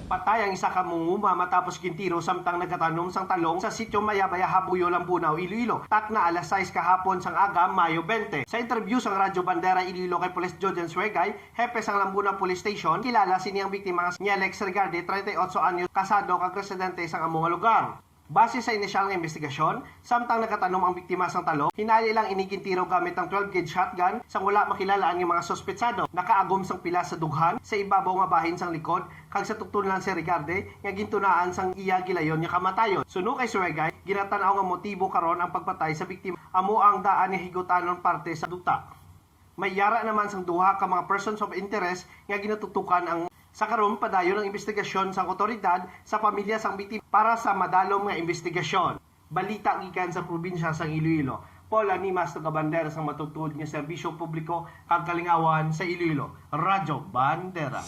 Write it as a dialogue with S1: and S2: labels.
S1: Patay ang isa ka munguma matapos gintiro samtang nagatanom sang talong sa sitio Mayabaya, Habuyo, Lambunaw, Iloilo. Tak na alas 6 kahapon sang aga, Mayo 20. Sa interview sang Radyo Bandera Iloilo kay Police Jordan Suegay, hepe sang Lambunaw Police Station, kilala siniyang biktima nga Alex Regarde, 38 anyos, kasado kag residente sang among lugar. Base sa inisyal nga investigasyon, samtang nagatanom ang biktima sang talong, hinali lang inigintiro gamit ang 12-gauge shotgun sang wala makilala ang mga sospetsado. Nakaagom sang pila sa dughan sa ibabaw nga bahin sang likod, kag sa tuktunan si Regarde nga gintunaan sang iya gilayon nga kamatayon. Suno kay Suegay, ginatanaw nga motibo karon ang pagpatay sa biktima amo ang daan ni higutanon parte sa duta. May yara naman sang duha ka mga persons of interest nga ginatutukan ang sa karon padayon ang investigasyon sang otoridad sa pamilya sang biktima para sa madalom nga investigasyon. Balita gikan sa probinsya sang Iloilo. Paul Animas taga Bandera sang matugtuod nga serbisyo publiko kag kalingawan sa Iloilo. Radyo Bandera.